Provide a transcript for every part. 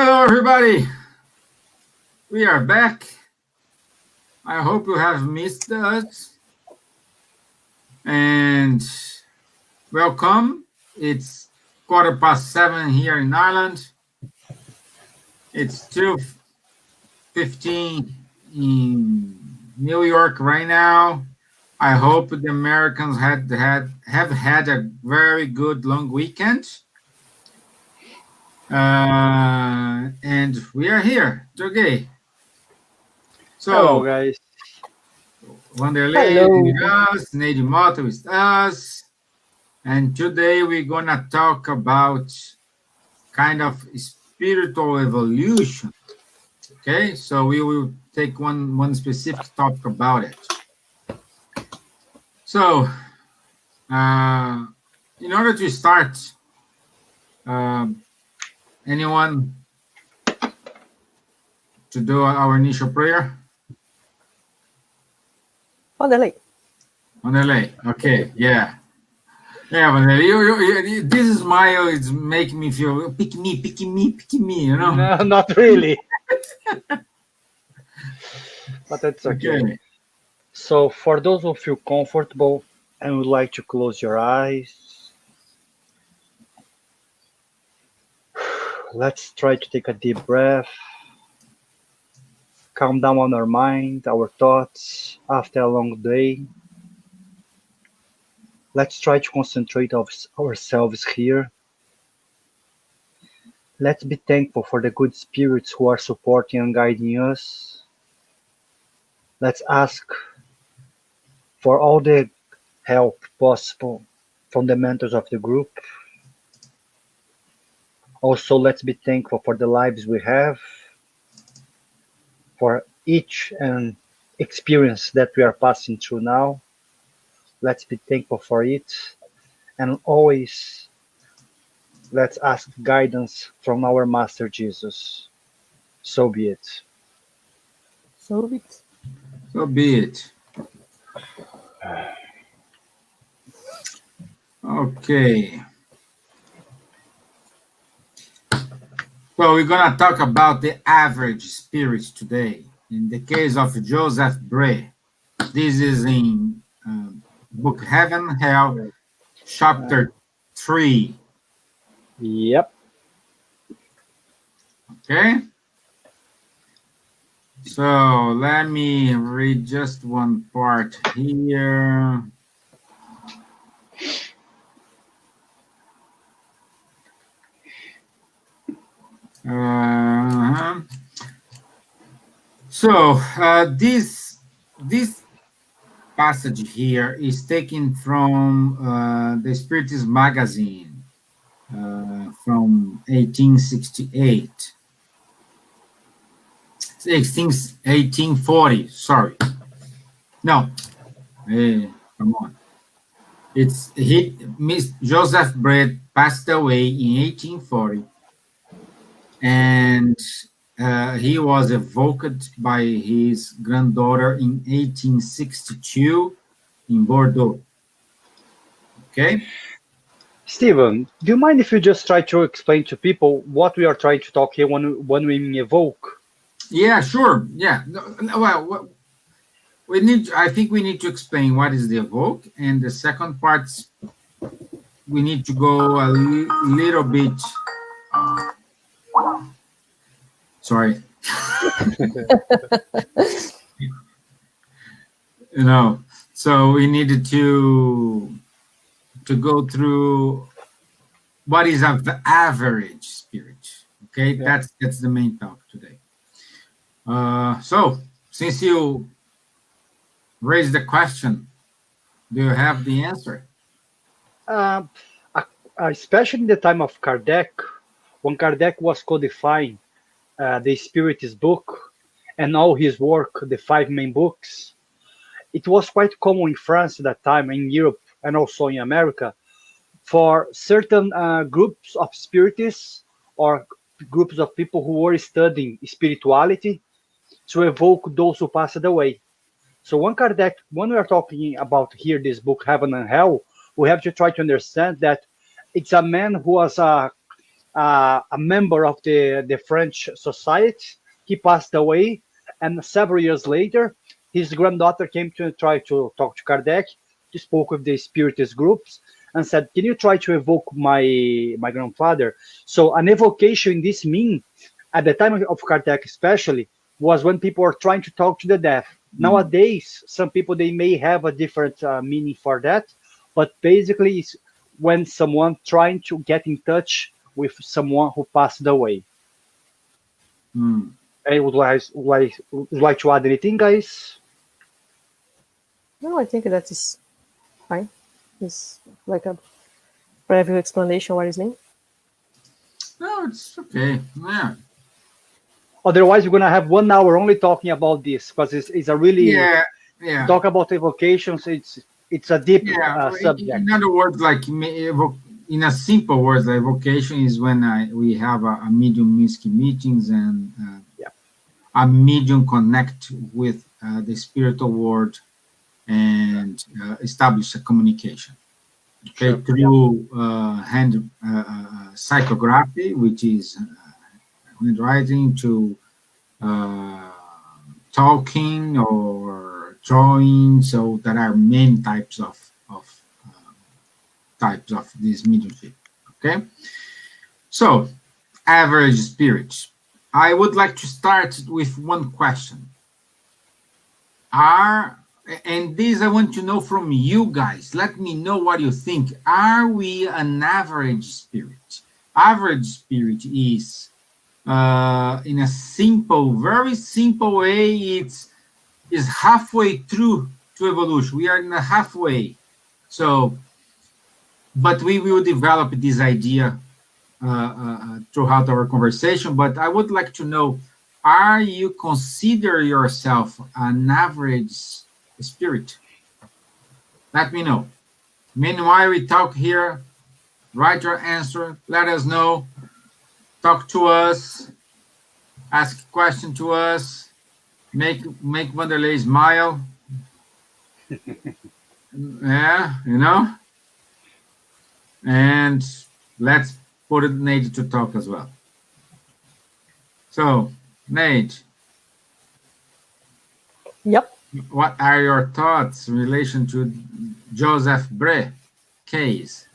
Hello, everybody. We are back. I hope you have missed us. And welcome. It's 7:15 here in Ireland. It's 2:15 in New York right now. I hope the Americans have had a very good long weekend. And we are here today. So, hello, guys. Wanderlei Hello. with us, Neide Mota with us, and today we're gonna talk about kind of spiritual evolution. Okay, so we will take one specific topic about it. So, in order to start, anyone to do our initial prayer? Wanderlei. Wanderlei, okay, yeah. Yeah, Wanderlei, this smile is making me feel, pick me, you know? No, not really. But it's okay. So, for those who feel comfortable and would like to close your eyes, let's try to take a deep breath. Calm down on our mind, our thoughts after a long day. Let's try to concentrate ourselves here. Let's be thankful for the good spirits who are supporting and guiding us. Let's ask for all the help possible from the mentors of the group. Also, let's be thankful for the lives we have, for each and experience that we are passing through now. Let's be thankful for it. And always, let's ask guidance from our Master Jesus. So be it. So be it. So be it. Okay. Well, we're going to talk about the average spirits today. In the case of Joseph Bray, this is in book Heaven, Hell, chapter 3. Yep. Okay? So let me read just one part here. This passage here is taken from the Spiriteers magazine from 1868. 1840, sorry. No, come on. Miss Joseph Bray passed away in 1840, and he was evoked by his granddaughter in 1862 in Bordeaux. Okay? Stephen, do you mind if you just try to explain to people what we are trying to talk here when we evoke? Yeah, sure. Yeah. Well, I think we need to explain what is the evoke, and the second part, we need to go a little bit. Sorry. So we needed to go through what is the average spirit. Okay, yeah. That's the main talk today. So since you raised the question, do you have the answer? Especially in the time of Kardec, when Kardec was codifying the Spiriteers book and all his work, the 5 main books, it was quite common in France at that time, in Europe, and also in America, for certain groups of spiritists or groups of people who were studying spirituality to evoke those who passed away. So when we are talking about here this book, Heaven and Hell, we have to try to understand that it's a man who was a member of the French society. He passed away, and several years later, his granddaughter came to try to talk to Kardec. He spoke with the Spiritist groups and said, "Can you try to evoke my grandfather?" So an evocation in this mean, at the time of Kardec especially, was when people are trying to talk to the deaf. Mm. Nowadays, some people they may have a different meaning for that, but basically, it's when someone trying to get in touch with someone who passed away. Mm. I would like to add anything, guys? No, I think that is fine. It's like a preview explanation what is mean. No, it's okay. Yeah. Otherwise, we're gonna have 1 hour only talking about this because it's a really Yeah. Yeah. talk about evocations. It's a deep Yeah. subject. In other words, like in a simple words, the evocation is when we have a medium meetings and Yeah, a medium connect with the spiritual world and establish a communication. Okay, sure. Yeah, through hand psychography, which is handwriting, to uh, talking or drawing. So there are many types of this mediumship. Okay, so average spirit. I would like to start with one question. Are and this I want to know from you guys. Let me know what you think. Are we an average spirit? Average spirit is in a simple, very simple way. It's is halfway through to evolution. We are in a halfway. So, but we will develop this idea throughout our conversation. But I would like to know: are you consider yourself an average spirit? Let me know. Meanwhile, we talk here. Write your answer. Let us know. Talk to us. Ask a question to us. Make Wanderlei smile. Yeah, you know. And let's put it Nate to talk as well. So, Nate, Yep. what are your thoughts in relation to Joseph Bray case?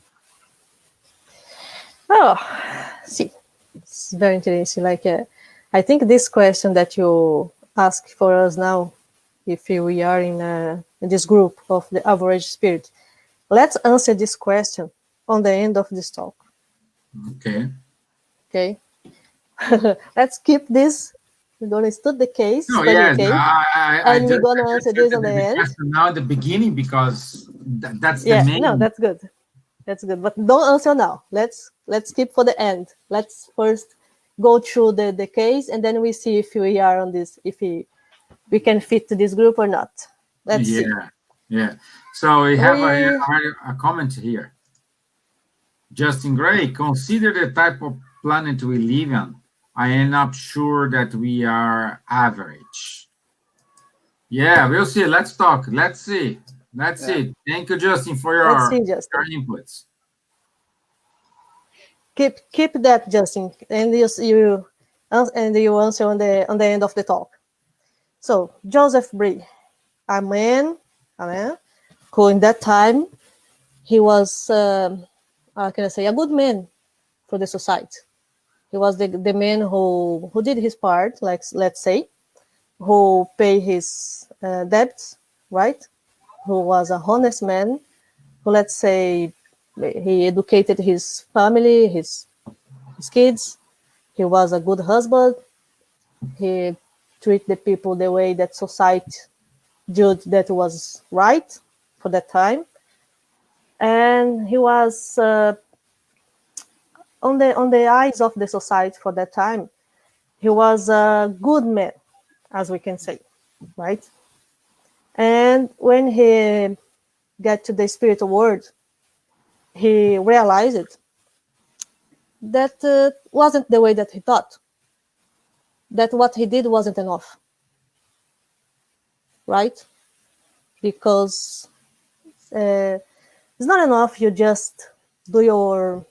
Oh, see, it's very interesting. Like, I think this question that you ask for us now, if we are in this group of the average spirit, let's answer this question on the end of this talk. Okay. Okay. Let's keep this. We're gonna study the case, No, study the yes, case, I and we're just gonna answer this on the the end. question now at the beginning because that's the Yeah, no, main. that's good. That's good. But don't answer now. Let's keep for the end. Let's first go through the case and then we see if we are on this, if we can fit to this group or not. Let's see. Yeah, yeah. So we have We a comment here. Justin Gray, consider the type of planet we live on. I am not sure that we are average. Yeah, we'll see. Let's talk. Let's see. Let's yeah. see. Thank you, Justin, for let's see, your Justin. inputs. Keep that, Justin, and you answer on the end of the talk. So Joseph Brie, a man who in that time he was how can I say, a good man for the society. He was the man who did his part, like let's say, who paid his debts, right? Who was a honest man, who let's say he educated his family, his kids. He was a good husband. He treated the people the way that society judged that was right for that time, and he was on the eyes of the society for that time. He was a good man, as we can say, right? And when he got to the spiritual world, he realized that wasn't the way that he thought. That what he did wasn't enough, right? Because it's not enough you just do your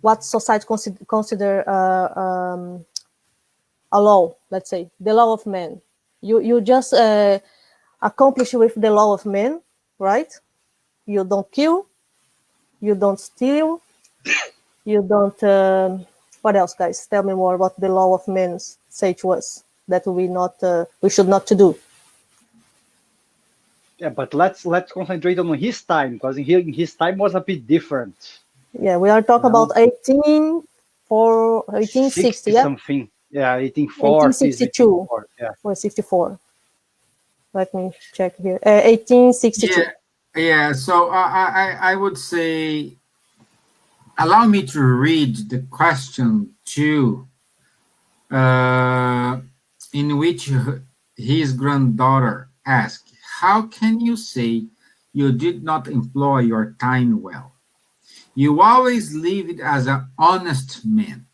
what society consider a law. Let's say the law of man. You just accomplish with the law of man, right? You don't kill, you don't steal, you don't. What else, guys? Tell me more what the law of men say to us that we should not to do. Yeah, but let's concentrate on his time, because in his time was a bit different. Yeah, we are talking about 1860, yeah? Something. Yeah, 1840s, 1862 yeah. or 64. Let me check here. 1862. Yeah. So I would say, allow me to read the question too, in which his granddaughter asked, "How can you say you did not employ your time well? You always lived as an honest man."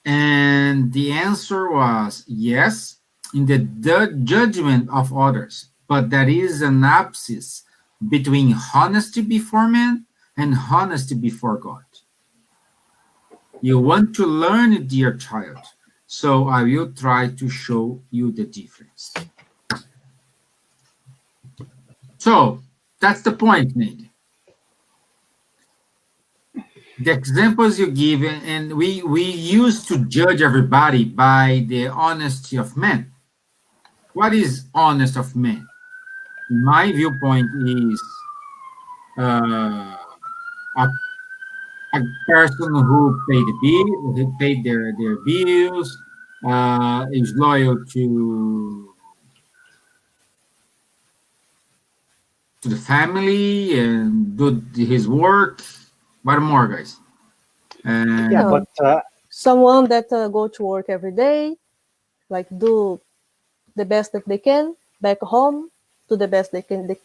And the answer was yes, in the judgment of others, but there is an abscess between honesty before man and honesty before God. You want to learn it, dear child, so I will try to show you the difference. So that's the point, Nate. The examples you give, and we used to judge everybody by the honesty of men. What is honest of men? My viewpoint is a person who paid their bills, is loyal to the family and do his work. What more, guys? Yeah, but someone that go to work every day, like do the best that they can back home, do the best they can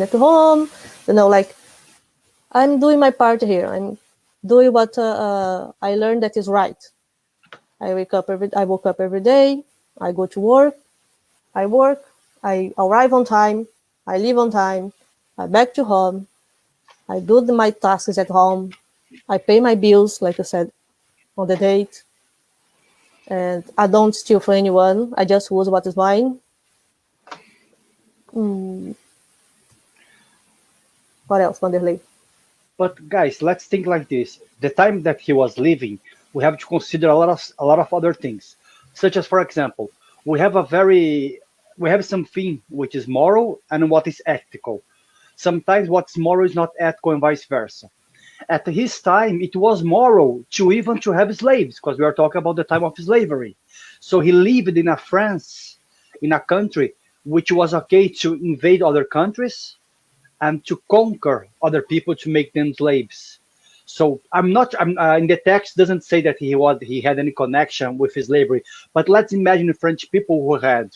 at home. Like I'm doing my part here. I'm doing what I learned that is right. I woke up every day. I go to work. I work. I arrive on time. I leave on time. I back to home. I do my tasks at home. I pay my bills, like I said, on the date. And I don't steal from anyone. I just use what is mine. What else, Vanderlei? But guys, let's think like this. The time that he was living, we have to consider a lot of other things, such as, for example, we have something which is moral and what is ethical. Sometimes what's moral is not ethical and vice versa. At his time, it was moral to even to have slaves, because we are talking about the time of slavery. So he lived in a France, in a country which was okay to invade other countries and to conquer other people to make them slaves. So I'm in the text doesn't say that he had any connection with slavery, but let's imagine the French people who had.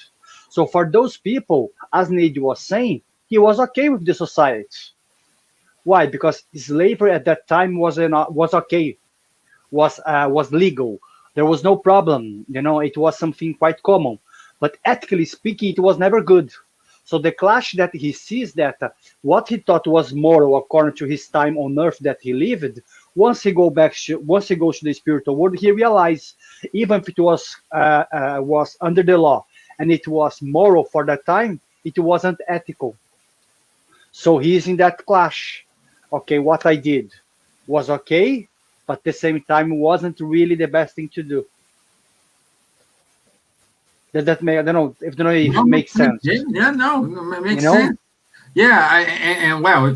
So for those people, as Nate was saying, he was okay with the society. Why? Because slavery at that time was okay, was legal. There was no problem. It was something quite common. But ethically speaking, it was never good. So the clash that he sees that what he thought was moral according to his time on earth that he lived, once he goes to the spiritual world, he realized even if it was under the law and it was moral for that time, it wasn't ethical. So he's in that clash. Okay, what I did was okay, but at the same time wasn't really the best thing to do. Does that make? I don't know if it makes sense. Yeah, no, it makes sense. Yeah, and well, we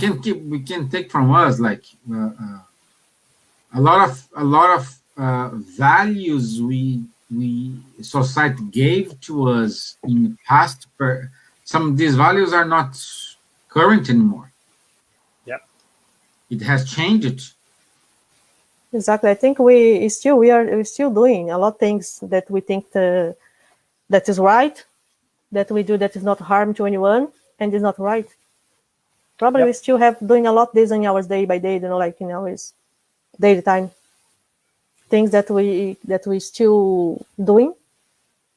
can take from us like a lot of values we society gave to us in the past. Some of these values are not current anymore. Yeah, it has changed. Exactly. I think we're still doing a lot of things that we think that is right, that we do that is not harm to anyone and is not right. Probably we still have doing a lot of this in hours day by day, like in our daily time. Things that we still doing,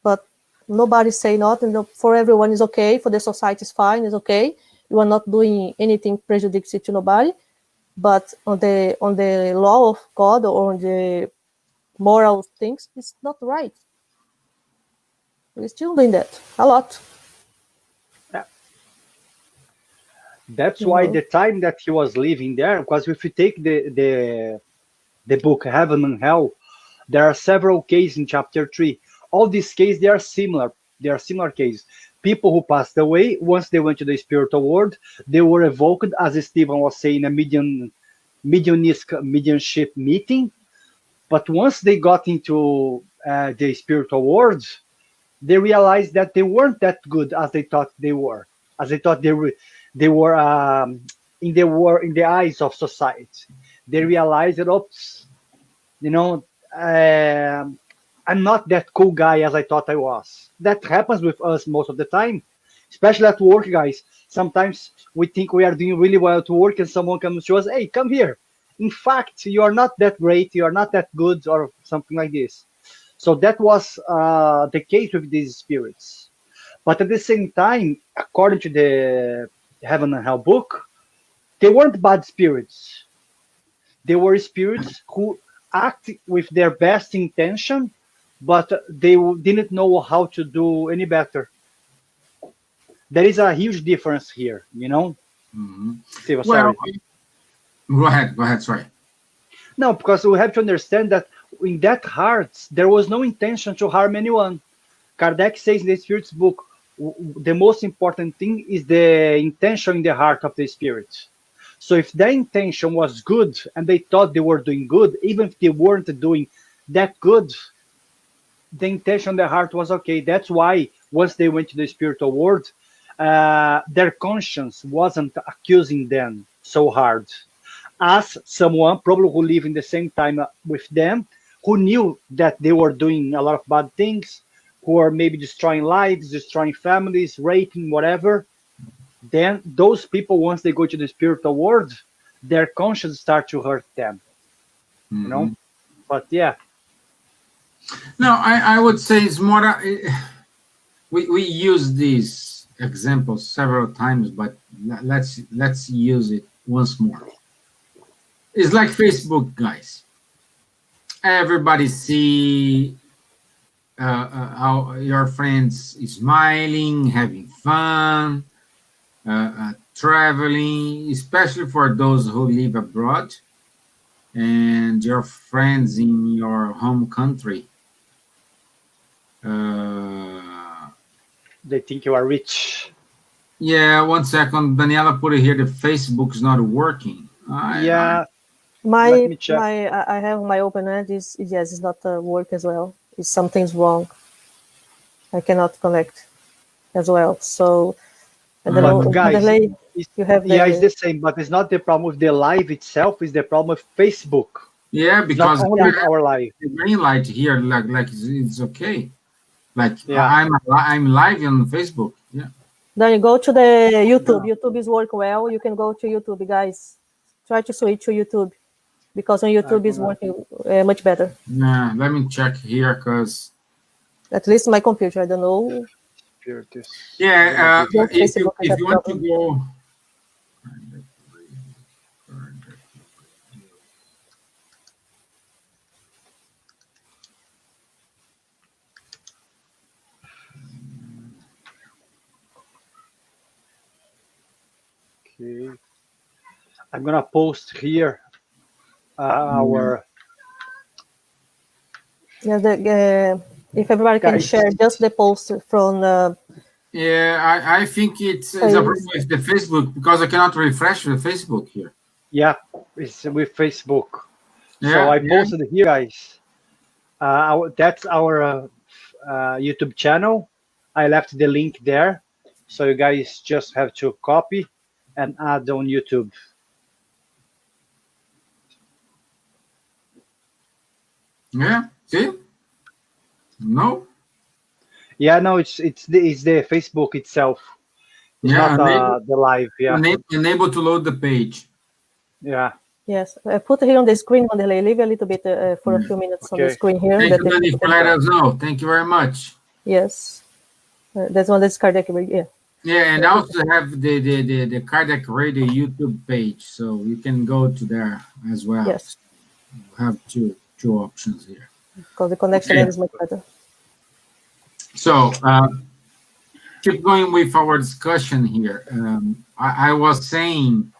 but nobody say not, and for everyone is okay, for the society is fine, is okay. You are not doing anything prejudicial to nobody, but on the law of God or on the moral things, it's not right. We're still doing that a lot. That's why the time that he was living there, because if you take the book Heaven and Hell, there are several cases in chapter 3. All these cases, they are similar. They are similar cases. People who passed away, once they went to the spiritual world, they were evoked, as Stephen was saying, a mediumship meeting. But once they got into the spiritual world, they realized that they weren't that good as they thought they were, as they thought they were in the eyes of society. They realized that, oops, I'm not that cool guy as I thought I was. That happens with us most of the time, especially at work, guys. Sometimes we think we are doing really well at work, and someone comes to us, "Hey, come here. In fact, you are not that great. You are not that good," or something like this. So that was the case with these spirits. But at the same time, according to the Heaven and Hell book, they weren't bad spirits. They were spirits who act with their best intention, but they didn't know how to do any better. There is a huge difference here, Mm-hmm. Steve, Well, sorry. go ahead. Sorry. No, because we have to understand that in that heart, there was no intention to harm anyone. Kardec says in the Spirit's book, the most important thing is the intention in the heart of the Spirit. So if their intention was good and they thought they were doing good, even if they weren't doing that good, the intention in their heart was okay. That's why once they went to the spiritual world, their conscience wasn't accusing them so hard as someone probably who lived in the same time with them, who knew that they were doing a lot of bad things, who are maybe destroying lives, destroying families, raping, whatever. Then those people, once they go to the spiritual world, their conscience start to hurt them. Mm-hmm. But yeah. No, I would say it's more. We use these examples several times, but let's use it once more. It's like Facebook, guys. Everybody see how your friends is smiling, having fun, traveling, especially for those who live abroad, and your friends in your home country. They think you are rich. Yeah, 1 second. Daniela put it here. The Facebook's not working. I have my open end. It's not work as well. It's something's wrong. I cannot connect as well. So I don't know. Guys, you have it's the same, but it's not the problem with the live itself. It's the problem with Facebook. Yeah, because not only our live. The green light here, like it's okay. Like I'm live on Facebook. Yeah. Then you go to the YouTube. Yeah. YouTube is work well. You can go to YouTube, guys. Try to switch to YouTube because on YouTube is working much better. Yeah, let me check here because at least my computer. I don't know. Yeah, if you want to go. Okay. I'm gonna post here our. Yeah, if everybody can share just the post from. Yeah, I think it's a problem with the Facebook because I cannot refresh the Facebook here. Yeah, it's with Facebook. Yeah, so I posted here, guys. That's our YouTube channel. I left the link there, so you guys just have to copy and add on YouTube. Yeah, see? No. Yeah, no, it's the Facebook itself. It's not the live. Yeah. Unable to load the page. Yeah. Yes, I put here on the screen. On the leave a little bit for a few minutes on the screen here. Thank you, Dani, for letting us know. Thank you very much. Yes, that's one that's Kardec. Yeah. Yeah, and I also have the cardiac radio YouTube page, so you can go to there as well. Yes, You have two options here. because the connection Okay, is much better. so keep going with our discussion here. I was saying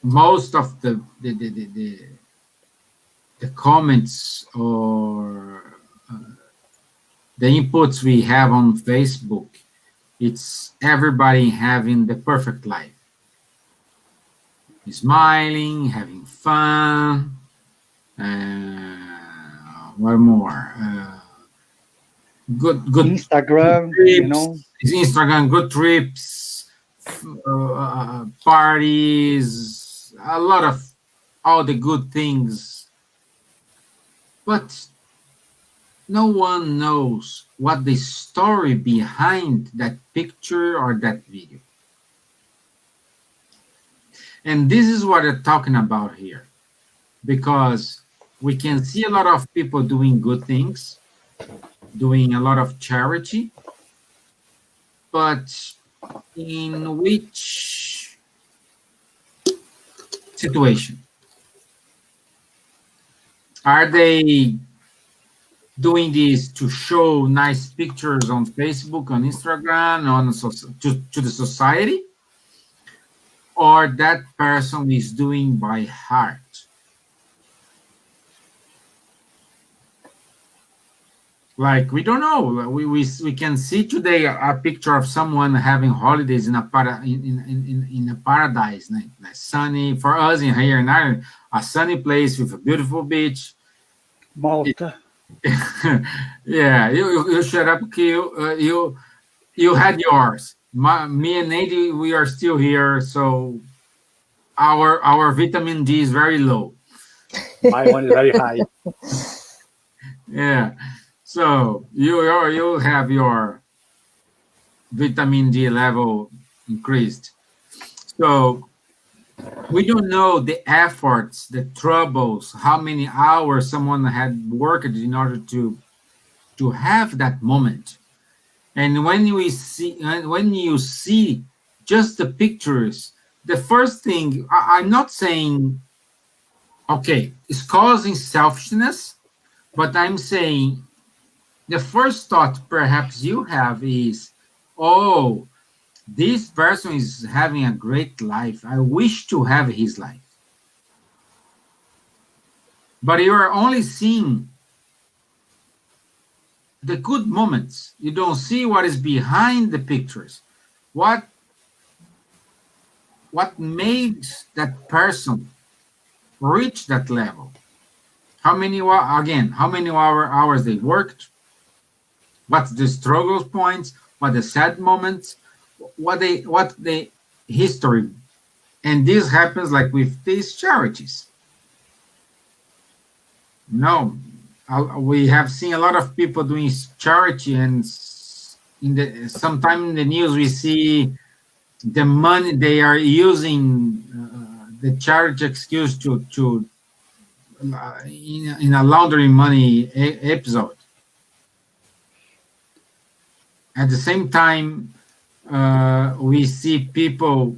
most of the comments or the inputs we have on Facebook, it's everybody having the perfect life, smiling, having fun. What more? Good Instagram, trips. Instagram, good trips, parties, a lot of all the good things. But no one knows what the story behind that picture or that video. And this is what I'm talking about here, because we can see a lot of people doing good things, doing a lot of charity, but in which situation? Are they doing this to show nice pictures on Facebook, on Instagram, to the society? Or that person is doing by heart? Like, we don't know. We can see today a picture of someone having holidays in a paradise, like sunny for us in here in Ireland, a sunny place with a beautiful beach. Malta. Yeah, you shut up, you had yours. Me and Nady, we are still here, so our vitamin D is very low. My one is very high. Yeah, so you have your vitamin D level increased. So we don't know the efforts, the troubles, how many hours someone had worked in order to have that moment. And when you see just the pictures, the first thing, I'm not saying okay, it's causing selfishness, but I'm saying the first thought perhaps you have is, oh, this person is having a great life. I wish to have his life. But you are only seeing the good moments. You don't see what is behind the pictures. What makes that person reach that level? How many hours they worked? What's the struggles points? What the sad moments? What the history? And this happens like with these charities. No, we have seen a lot of people doing charity, and sometime in the news we see the money they are using, the charity excuse to in a laundering money episode. At the same time, we see people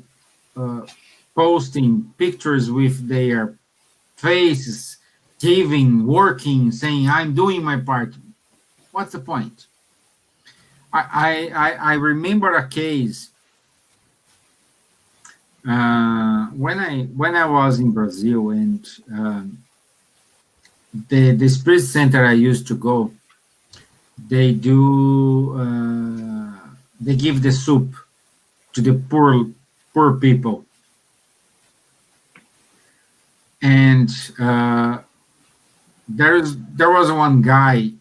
uh, posting pictures with their faces, giving, working, saying, "I'm doing my part." What's the point? I remember a case when I was in Brazil, and the spirit center I used to go, they do they give the soup to the poor people, and there was one guy.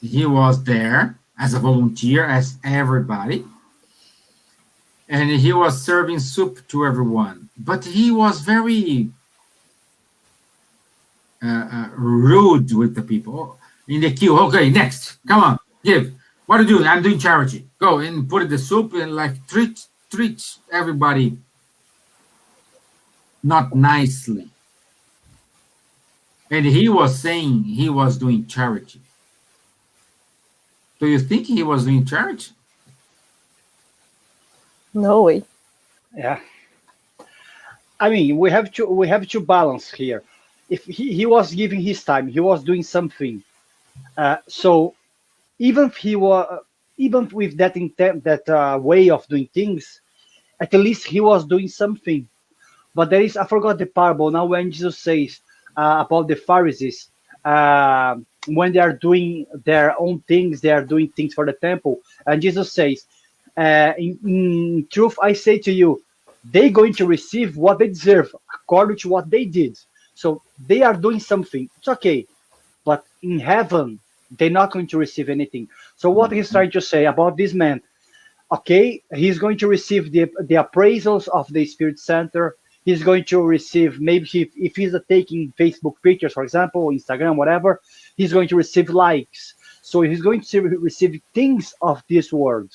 He was there as a volunteer, as everybody, and he was serving soup to everyone. But he was very rude with the people in the queue. Okay, next, come on, give. What are you doing? I'm doing charity. Go and put the soup and like treat everybody not nicely. And he was saying he was doing charity. Do you think he was doing charity? No way. Yeah. I mean, we have to balance here. If he was giving his time, he was doing something. So even if he was, even with that intent, that way of doing things, at least he was doing something. But there is, I forgot the parable now when Jesus says about the Pharisees, when they are doing their own things, they are doing things for the temple. And Jesus says, in truth, I say to you, they're going to receive what they deserve according to what they did. So they are doing something. It's okay. But in heaven, they're not going to receive anything. So what he's trying to say about this man, okay, he's going to receive the appraisals of the Spirit Center. He's going to receive, maybe if he's taking Facebook pictures, for example, Instagram, whatever, he's going to receive likes. So he's going to receive things of this world.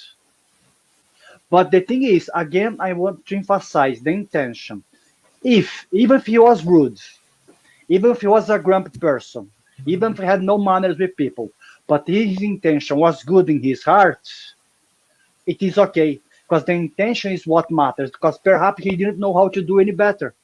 But the thing is, again, I want to emphasize the intention. Even if he was rude, even if he was a grumpy person, even if he had no manners with people, but his intention was good in his heart, it is okay. Because the intention is what matters. Because perhaps he didn't know how to do any better.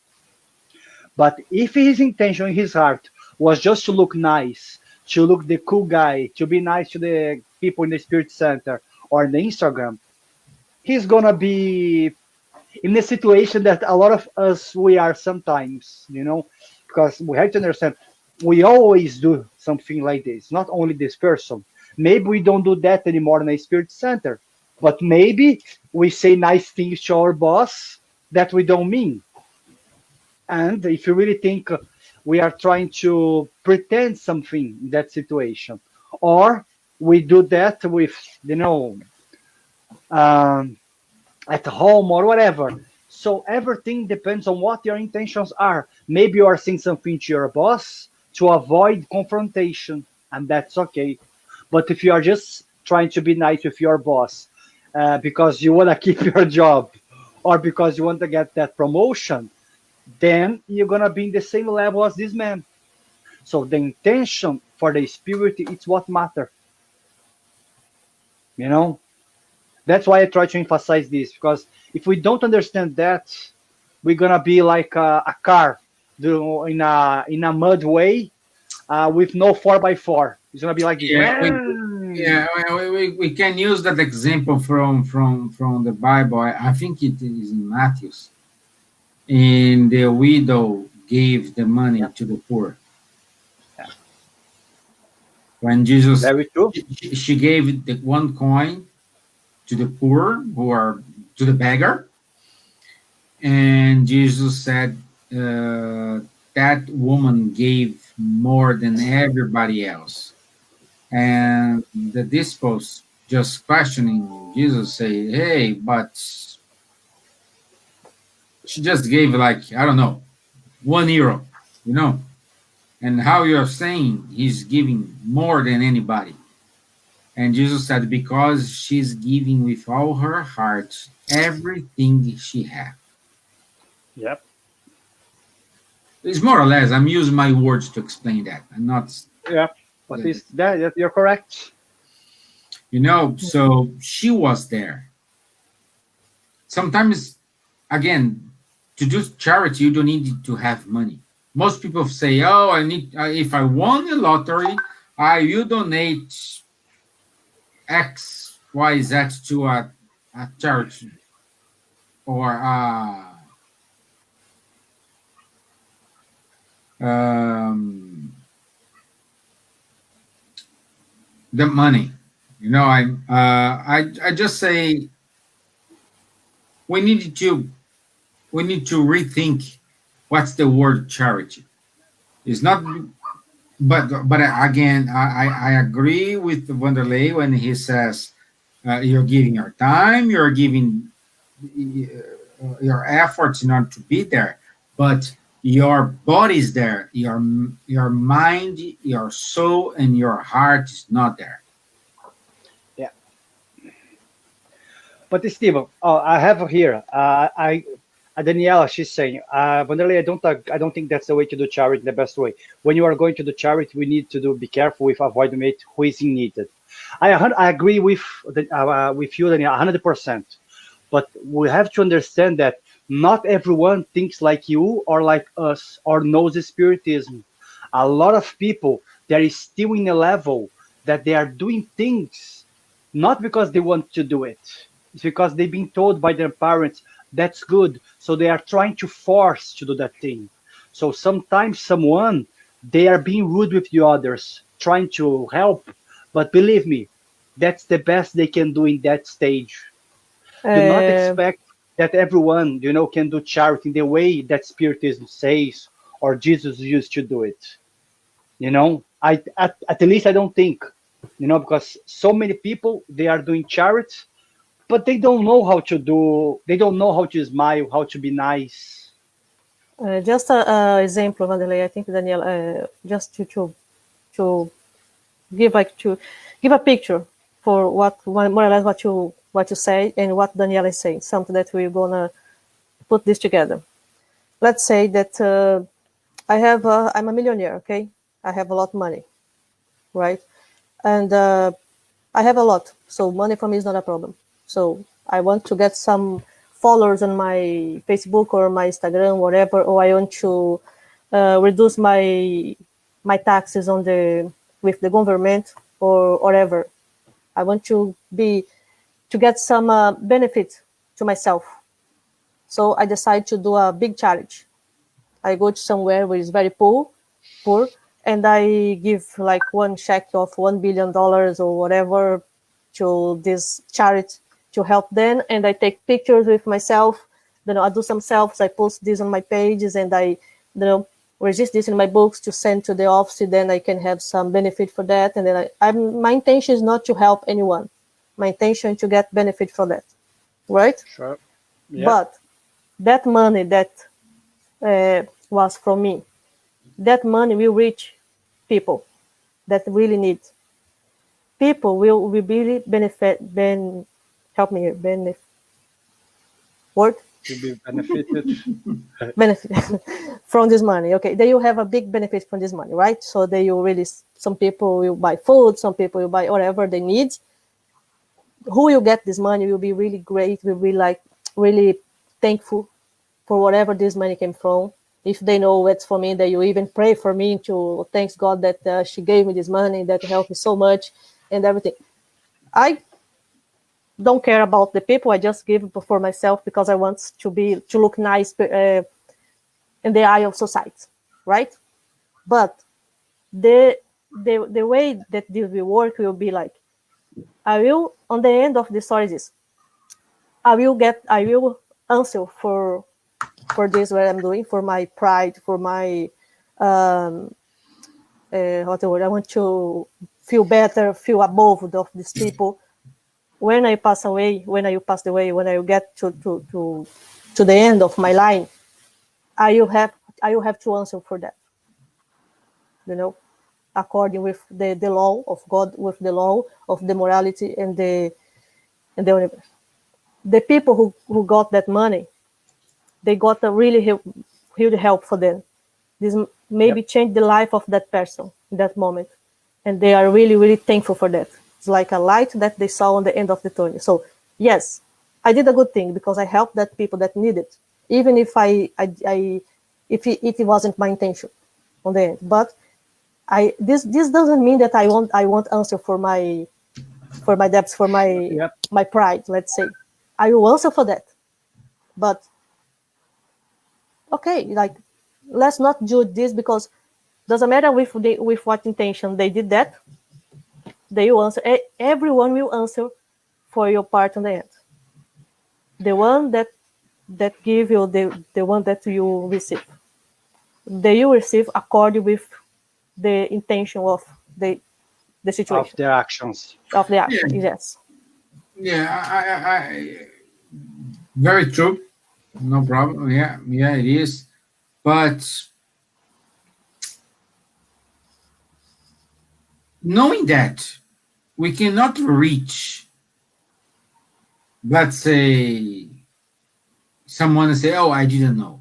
But if his intention in his heart was just to look nice, to look the cool guy, to be nice to the people in the Spirit Center or in the Instagram, he's gonna be in a situation that a lot of us we are sometimes, because we have to understand we always do something like this, not only this person. Maybe we don't do that anymore in a Spirit Center, but maybe we say nice things to our boss that we don't mean. And if you really think we are trying to pretend something in that situation, or we do that with, um, at home or whatever. So everything depends on what your intentions are. Maybe you are saying something to your boss to avoid confrontation, and that's okay. But if you are just trying to be nice with your boss because you want to keep your job or because you want to get that promotion, then you're going to be in the same level as this man. So the intention for the spirit, it's what matters. That's why I try to emphasize this, because if we don't understand that, we're gonna be like a car in a mud way with no 4x4. It's gonna be like this. Yeah, we can use that example from the Bible. I think it is in Matthew's. And the widow gave the money to the poor. Yeah. When Jesus, Very true. she gave the one coin to the poor, to the beggar, and Jesus said that woman gave more than everybody else. And the disciples just questioning Jesus say, "Hey, but she just gave like, I don't know, €1, and how you're saying he's giving more than anybody." And Jesus said, because she's giving with all her heart everything she has. Yep. It's more or less, I'm using my words to explain that. I'm not. Yeah. But it's that you're correct. So she was there. Sometimes, again, to do charity, you don't need to have money. Most people say, "Oh, I need. If I won the lottery, I will donate X, Y, Z to a church or the money." I just say we need to rethink what's the word charity. It's not, but again, I agree with Wanderlei when he says you're giving your time, you're giving your efforts in order to be there, but your body's there, your mind, your soul, and your heart is not there. Yeah. But Stephen, I have here. Daniela, she's saying, Vanderlei, I don't think that's the way to do charity the best way. When you are going to do charity, we need to be careful with avoiding it who is in need. I agree with you, Daniel, 100%. But we have to understand that not everyone thinks like you or like us or knows spiritism. A lot of people, they're still in a level that they are doing things not because they want to do it. It's because they've been told by their parents that's good. So they are trying to force to do that thing. So sometimes someone, they are being rude with the others, trying to help. But believe me, that's the best they can do in that stage. Do not Uh, expect that everyone, can do charity in the way that Spiritism says or Jesus used to do it. At least I don't think, because so many people, they are doing charity, but they don't know how to do, they don't know how to smile, how to be nice. just a example, Vanderlei. I think Daniel, just to give like to give a picture for what more or less what you say and what Daniel is saying. Something that we're gonna put this together. Let's say that I'm a millionaire. Okay, I have a lot of money, right? And I have a lot, so money for me is not a problem. So I want to get some followers on my Facebook or my Instagram, whatever, or I want to reduce my taxes on the with the government or whatever. I want to get some benefit to myself. So I decide to do a big challenge. I go to somewhere where it's very poor, and I give like one check of $1 billion or whatever to this charity to help them, and I take pictures with myself. Then I do some selfies. I post this on my pages, and I, register this in my books to send to the office. Then I can have some benefit for that. And then my intention is not to help anyone. My intention is to get benefit from that, right? Sure. Yeah. But that money that was from me, that money will reach people that really need. People will really help me here, word? To be benefited. Benefit from this money. Okay, they will have a big benefit from this money, right? So they will really, some people will buy food, some people will buy whatever they need. Who will get this money will be really great, will be like really thankful for whatever this money came from. If they know it's for me, they will even pray for me to thanks God that she gave me this money, that helped me so much and everything. I don't care about the people. I just give for myself because I want to look nice in the eye of society, right? But the way that this will work will be like, I will, on the end of the story is, I will answer for this what I'm doing, for my pride, for my what the word, I want to feel better, feel above of these people. When I pass away, when I pass away, when I get to the end of my line, I will have to answer for that. According with the law of God, with the law of the morality and the universe. The people who got that money, they got a really huge help for them. This maybe changed the life of that person in that moment, and they are really, really thankful for that. It's like a light that they saw on the end of the tunnel. So yes, I did a good thing because I helped that people that need it, even if if it wasn't my intention on the end. But this doesn't mean that I won't answer for my debts, for my pride. Let's say I will answer for that, but okay, like let's not do this because doesn't matter with what intention they did that. They will answer. Everyone will answer for your part on the end. The one that give you the one that you receive, they will receive according with the intention of the situation Of their actions. of the action. Yes. Yeah, very true. No problem. Yeah, it is. But knowing that we cannot reach, let's say, someone and say, "Oh, I didn't know,"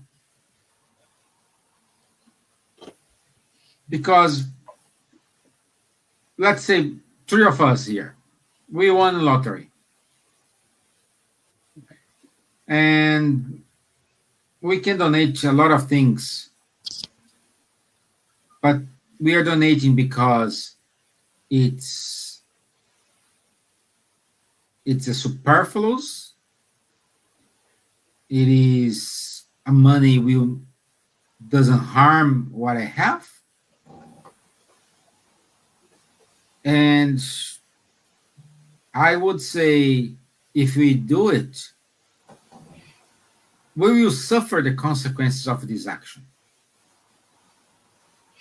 because let's say three of us here. We won the lottery. And we can donate a lot of things. But we are donating because it's a superfluous. It is a money will doesn't harm what I have. And I would say if we do it, we will suffer the consequences of this action.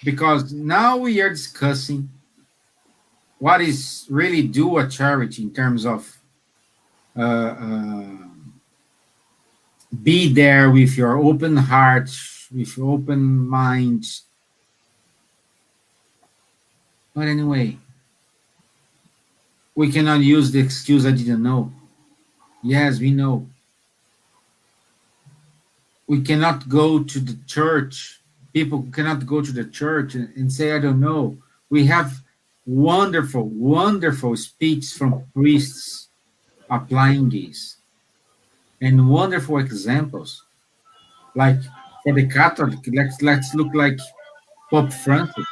Because now we are discussing what is really do a charity in terms of be there with your open heart, with your open mind. But anyway, we cannot use the excuse I didn't know. Yes, we know. We cannot go to the church. People cannot go to the church and say, I don't know. We have wonderful, wonderful speeches from priests applying this. And wonderful examples. Like for the Catholic, let's look like Pope Francis.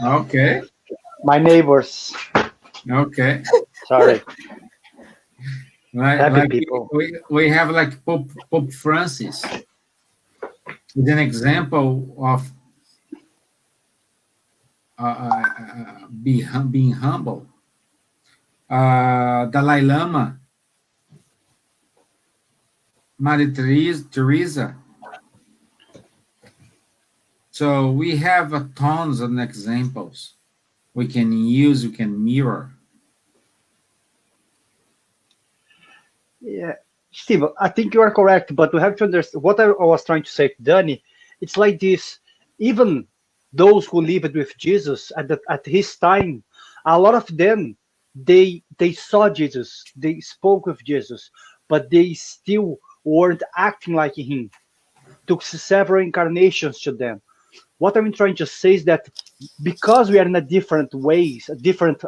Okay. My neighbors. Okay. Sorry. Like people. We have like Pope Francis. Is an example of being humble. Dalai Lama, Mother Teresa. So we have tons of examples we can use, we can mirror. Yeah, Steve, I think you are correct, but we have to understand what I was trying to say to Danny. It's like this: even those who lived with Jesus at his time, a lot of them they saw Jesus, they spoke with Jesus, but they still weren't acting like him. Took several incarnations to them. What I'm trying to say is that because we are in a different ways, a different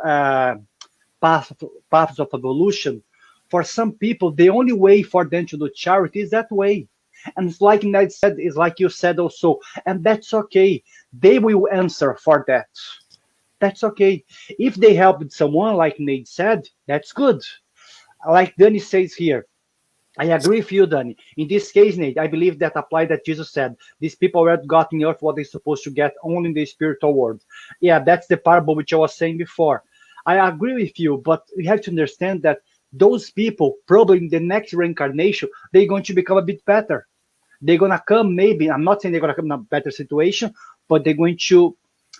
paths of evolution, for some people, the only way for them to do charity is that way. And it's like Ned said, it's like you said also, and that's okay. They will answer for that. That's okay. If they helped someone, like Nate said, that's good. Like Danny says here, I agree with you, Danny. In this case, Nate, I believe that applied that Jesus said, these people were got in earth what they're supposed to get only in the spiritual world. Yeah, that's the parable which I was saying before. I agree with you, but we have to understand that those people, probably in the next reincarnation, they're going to become a bit better. They're going to come, maybe, I'm not saying they're going to come in a better situation, but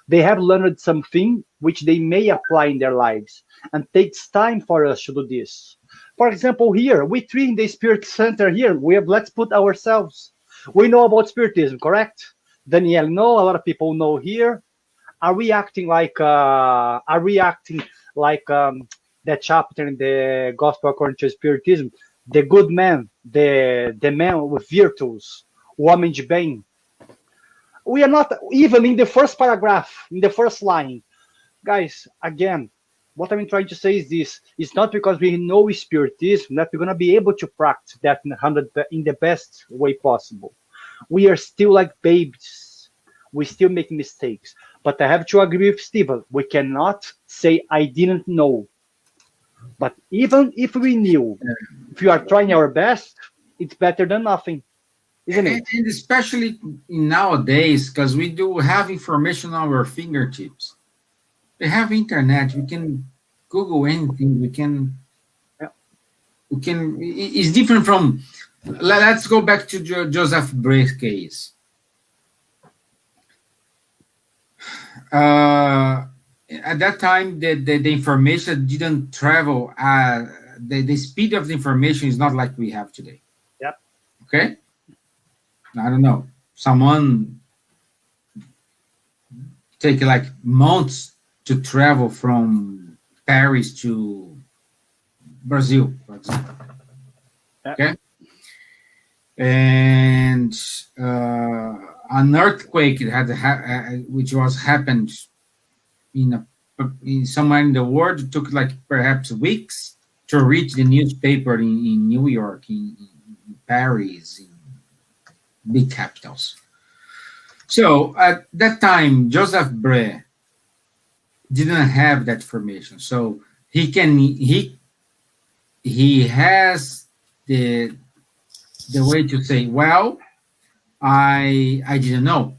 they have learned something which they may apply in their lives. And takes time for us to do this. For example, here, we three in the Spirit Center here, let's put ourselves. We know about Spiritism, correct? Danielle know, a lot of people know here. Are we acting like that chapter in the Gospel according to Spiritism? The good man, the man with virtues, o homem de bem. We are not even in the first paragraph, in the first line. Guys, again, what I'm trying to say is this: it's not because we know Spiritism that we're going to be able to practice that in the best way possible. We are still like babies. We still make mistakes. But I have to agree with Stephen. We cannot say, I didn't know. But even if we knew, if we are trying our best, it's better than nothing. Isn't it? And especially nowadays, because we do have information on our fingertips. We have internet. We can Google anything. We can. It's different from. Let's go back to Joseph Bray's case. At that time, the information didn't travel. The speed of the information is not like we have today. Yep. Okay. I don't know. Someone take like months to travel from Paris to Brazil, for example. Yeah. Okay. And an earthquake which was happened in a in somewhere in the world. It took like perhaps weeks to reach the newspaper in New York, in Paris, in big capitals. So at that time, Joseph Bray didn't have that information. So he has the way to say, well, I didn't know.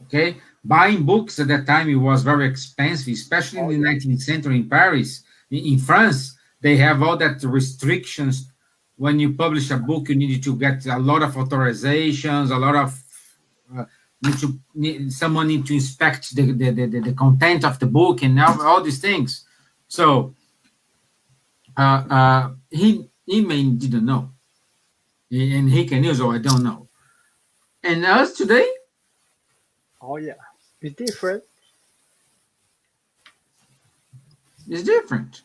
Okay, buying books at that time it was very expensive, especially in the 19th century in Paris. In France, they have all that restrictions. When you publish a book, you need to get a lot of authorizations, a lot of someone need to inspect the content of the book and all these things. So he may didn't know, and he can use, or I don't know. And us today, Oh yeah, it's different. is different.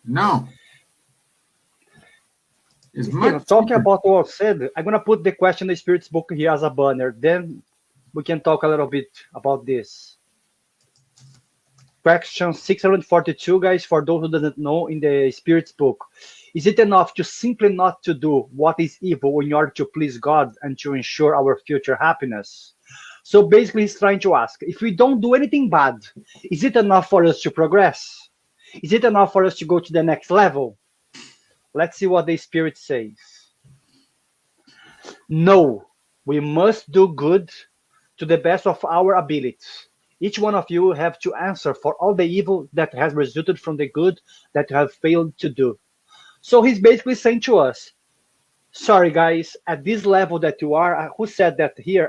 No, it's Stephen, much talking different. about what was said, I'm gonna put the question the spirits book here as a banner. Then we can talk a little bit about this. Question 642, guys, for those who doesn't know, in the spirits book. Is it enough to simply not to do what is evil in order to please God and to ensure our future happiness? So basically, he's trying to ask, if we don't do anything bad, is it enough for us to progress? Is it enough for us to go to the next level? Let's see what the spirit says. No, we must do good to the best of our abilities. Each one of you have to answer for all the evil that has resulted from the good that you have failed to do. So he's basically saying to us, sorry guys, at this level that you are, who said that here?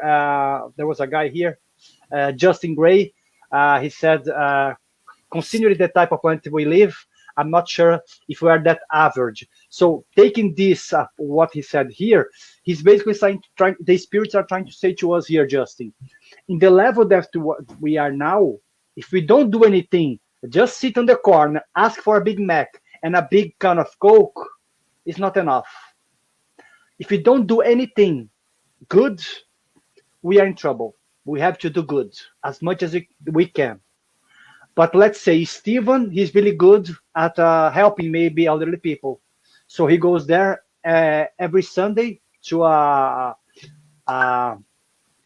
There was a guy here, Justin Gray. He said, considering the type of planet we live, I'm not sure if we are that average. So taking this, what he said here, he's basically saying, the spirits are trying to say to us here, Justin, in the level that we are now, if we don't do anything, just sit on the corner, ask for a Big Mac and a big can of Coke, is not enough. If we don't do anything good, we are in trouble. We have to do good as much as we can. But let's say Stephen, he's really good at helping maybe elderly people. So he goes there every Sunday to an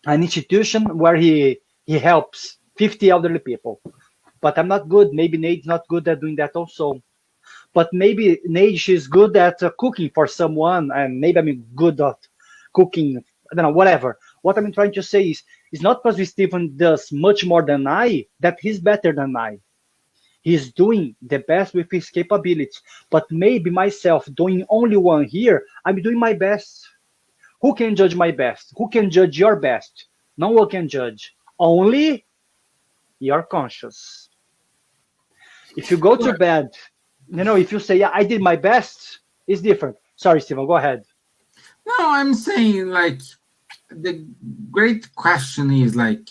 institution where he helps 50 elderly people. But I'm not good. Maybe Nate's not good at doing that also. But maybe Nate, she's good at cooking for someone, and maybe I'm good at cooking. I don't know, whatever. What I'm trying to say is, it's not because Stephen does much more than I that he's better than I. He's doing the best with his capabilities. But maybe myself doing only one here, I'm doing my best. Who can judge my best? Who can judge your best? No one can judge. Only your conscience. If you go to bed, if you say, yeah, I did my best, it's different. Sorry, Stephen, go ahead. No, I'm saying like the great question is like,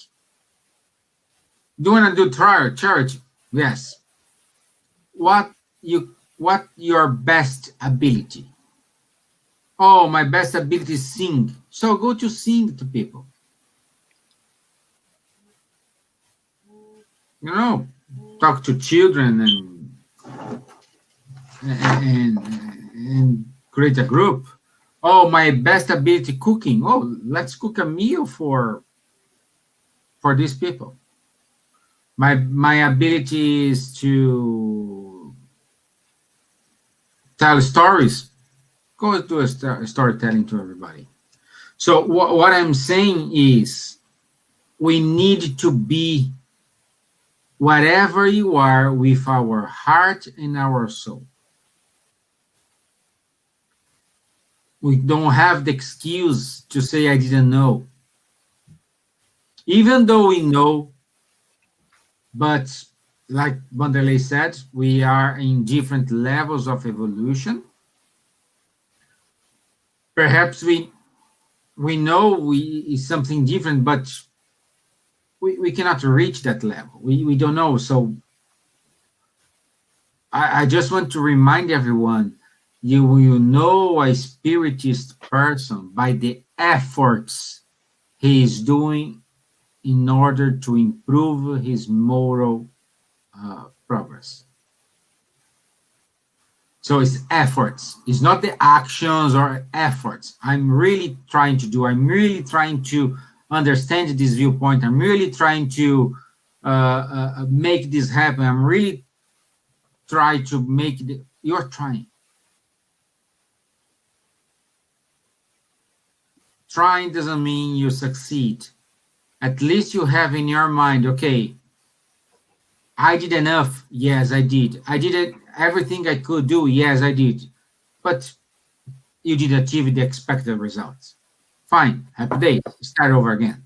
do you want to do church? Yes. What your best ability? Oh, my best ability is sing. So go to sing to people. Talk to children and create a group. Oh, my best ability cooking. Oh, let's cook a meal for these people. My ability is to tell stories. Go do a storytelling to everybody. So what I'm saying is, we need to be whatever you are with our heart and our soul. We don't have the excuse to say I didn't know. Even though we know, but like Vanderlei said, we are in different levels of evolution. Perhaps we know is something different, but we cannot reach that level. We don't know. So I just want to remind everyone, you will know a spiritist person by the efforts he is doing in order to improve his moral progress. So it's efforts. It's not the actions or efforts. I'm really trying to understand this viewpoint. I'm really trying to make this happen. I'm really trying to make it. You're trying. Trying doesn't mean you succeed. At least you have in your mind, okay, I did enough. Yes, I did. I did everything I could do. Yes, I did. But you didn't achieve the expected results. Fine. Happy days. Start over again.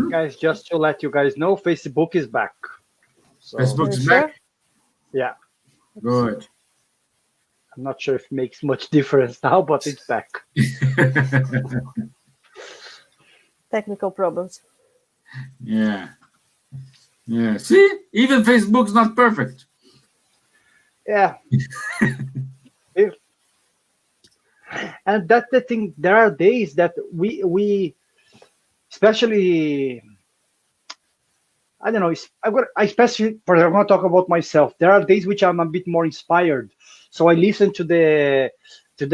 Guys, just to let you guys know, Facebook is back. So, Facebook's back? Yeah. Good. I'm not sure if it makes much difference now, but it's back. Technical problems. Yeah. Yeah. See, even Facebook's not perfect. Yeah. And that's the thing. There are days that we especially, I don't know, I'm going to talk about myself. There are days which I'm a bit more inspired. So I listen to the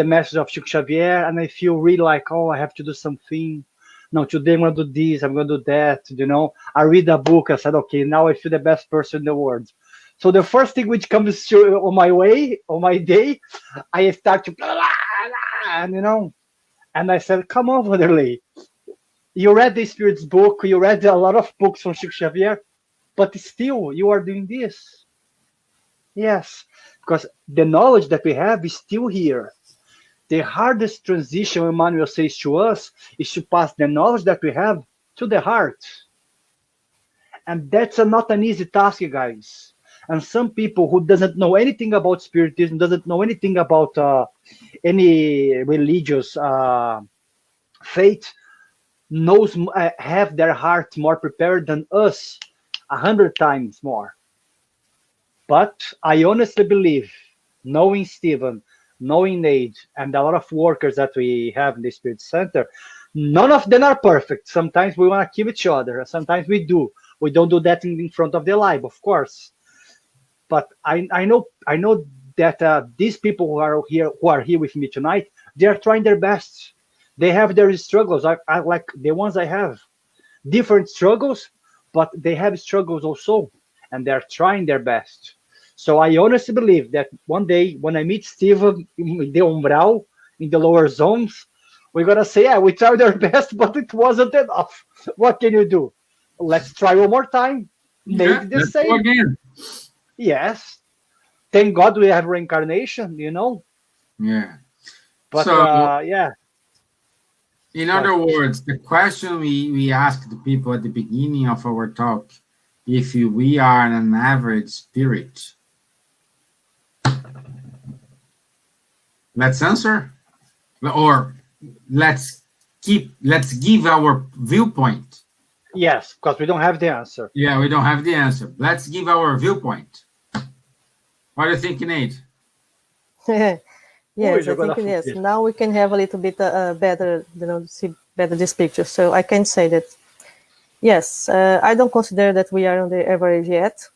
message of Chico Xavier and I feel really like, oh, I have to do something. No, today I'm going to do this, I'm going to do that, you know. I read a book, I said, okay, now I feel the best person in the world. So the first thing which comes to, on my day, I start to, and you know, and I said, come on, Vanderlei. You read the Spirit's book, you read a lot of books from Chico Xavier, but still you are doing this. Yes, because the knowledge that we have is still here. The hardest transition, Emmanuel says to us, is to pass the knowledge that we have to the heart. And that's not an easy task, guys. And some people who doesn't know anything about Spiritism, doesn't know anything about any religious faith, have their heart more prepared than us 100 times more. But I honestly believe, knowing Stephen, knowing Nate, and a lot of workers that we have in the Spirit Center, none of them are perfect. Sometimes we want to kill each other. Sometimes we do. We don't do that in front of the live, of course. But I know that these people who are here with me tonight, they are trying their best. They have their struggles, I like the ones I have. Different struggles, but they have struggles also, and they're trying their best. So I honestly believe that one day when I meet Steven in the umbral, in the lower zones, we're gonna say, yeah, we tried our best, but it wasn't enough. What can you do? Let's try one more time. Make the same. Go again. Yes. Thank God we have reincarnation, you know. Yeah. But so, yeah. In other words, the question we asked the people at the beginning of our talk, if we are an average spirit, let's answer, or let's give our viewpoint. Yes, because we don't have the answer. Yeah, we don't have the answer. Let's give our viewpoint. What do you think, Nate? Yes, I think yes. Now we can have a little bit better, see better this picture. So I can say that, yes, I don't consider that we are on the average yet,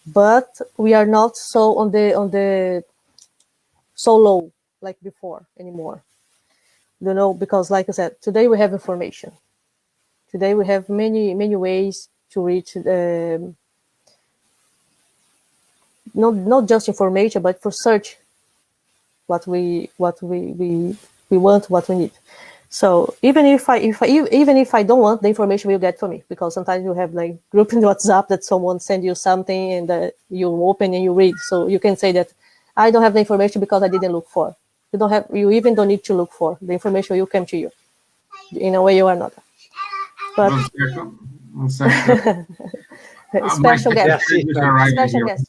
but we are not so on the so low like before anymore, because like I said, today we have information. Today we have many ways to reach not just information, but for search what we want, what we need. So even if I don't want the information, you get from me, because sometimes you have like group in WhatsApp that someone send you something and you open and you read. So you can say that I don't have the information because I didn't look for. You even don't need to look for the information. Will come to you in a way you are not. But one second. Special guest. Special guest.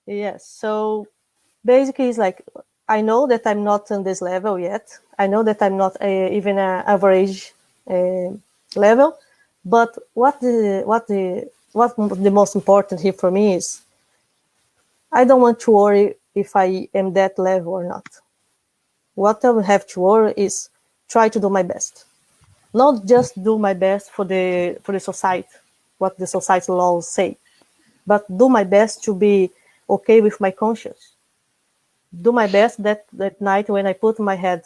Yes. So basically, it's like I know that I'm not on this level yet. I know that I'm not even an average level, But what the most important here for me is I don't want to worry if I am that level or not. What I will have to worry is try to do my best. Not just do my best for the society, what the society laws say, but do my best to be okay with my conscience. Do my best that night when I put my head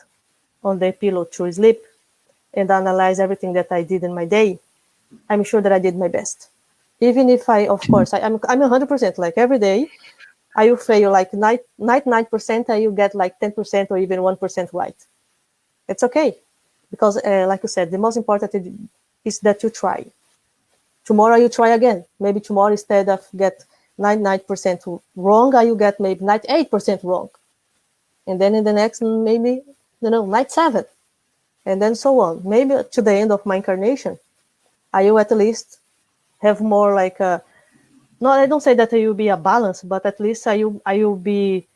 on the pillow to sleep and analyze everything that I did in my day, I'm sure that I did my best. Even if of course, I'm 100%, like every day, I will fail like 99%, I will get like 10% or even 1% right. It's okay. Because like you said, the most important is that you try. Tomorrow you try again. Maybe tomorrow instead of get 99% wrong, I will get maybe 98% wrong. And then in the next, maybe, 97. And then so on. Maybe to the end of my incarnation, I will at least have more like a, no, I don't say that I will be a balance, but at least I will be,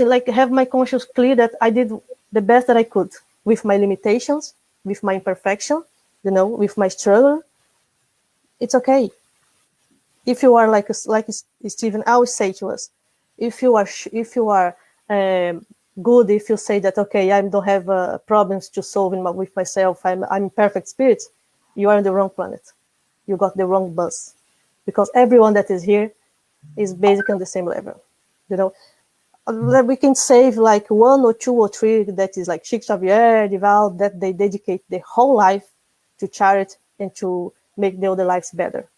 like have my conscience clear that I did the best that I could with my limitations, with my imperfection, with my struggle. It's okay. If you are like Stephen always say to us, if you are good, if you say that okay, I don't have problems to solve with myself, I'm perfect spirit, you are on the wrong planet. You got the wrong bus, because everyone that is here is basically on the same level. We can save like one or two or three that is like Chico Xavier, Dival, that they dedicate their whole life to charity and to make the other lives better.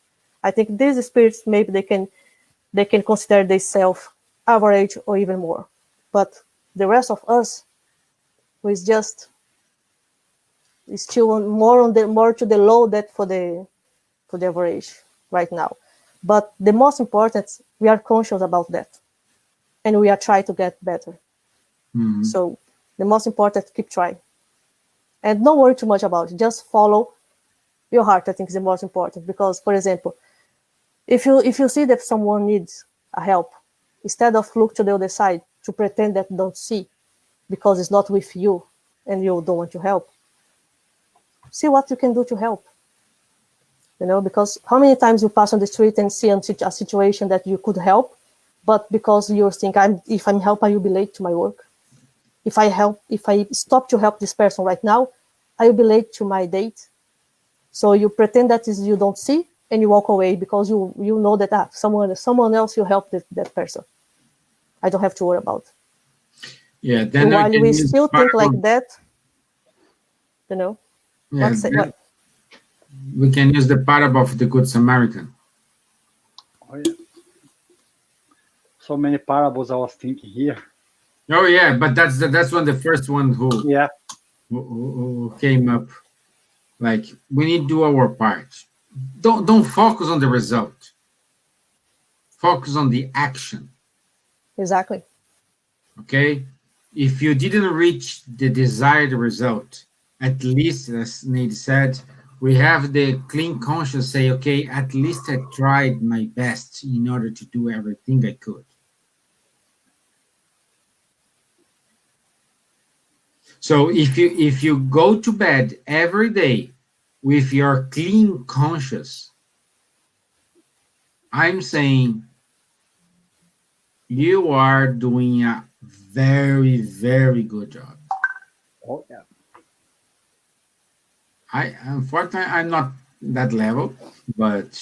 I think these spirits, maybe they can consider themselves average or even more. But the rest of us, who is still more to the low that for the average right now. But the most important, we are conscious about that. And we are trying to get better. Mm-hmm. So the most important, keep trying. And don't worry too much about it. Just follow your heart, I think is the most important. Because, for example, if you see that someone needs a help, instead of look to the other side to pretend that don't see, because it's not with you and you don't want to help, see what you can do to help. Because how many times you pass on the street and see a situation that you could help, but because you think if I'm help, I will be late to my work. If I stop to help this person right now, I will be late to my date. So you pretend that you don't see and you walk away because you know that someone else will help that person. I don't have to worry about. Yeah, then while we still think like that, Yeah, what? We can use the parable of the Good Samaritan. Oh, yeah. So many parables I was thinking here. Oh yeah, but that's one the first one who came up. Like, we need to do our part. Don't focus on the result. Focus on the action. Exactly. Okay? If you didn't reach the desired result, at least, as Nate said, we have the clean conscience say, okay, at least I tried my best in order to do everything I could. So if you go to bed every day with your clean conscience, I'm saying you are doing a very, very good job. Oh yeah. Unfortunately, I'm not that level, but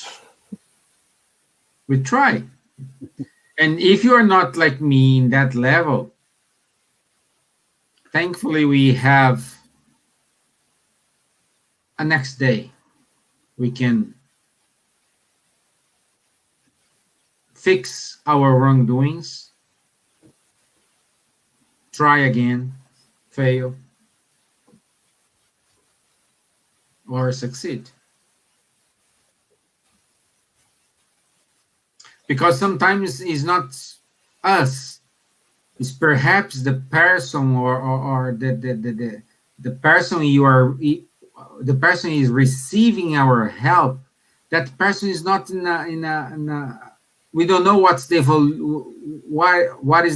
we try. And if you are not like me in that level, thankfully we have a next day. We can fix our wrongdoings, try again, fail, or succeed. Because sometimes it's not us, it's perhaps the person or the person the person is receiving our help. That person is not in a we don't know what is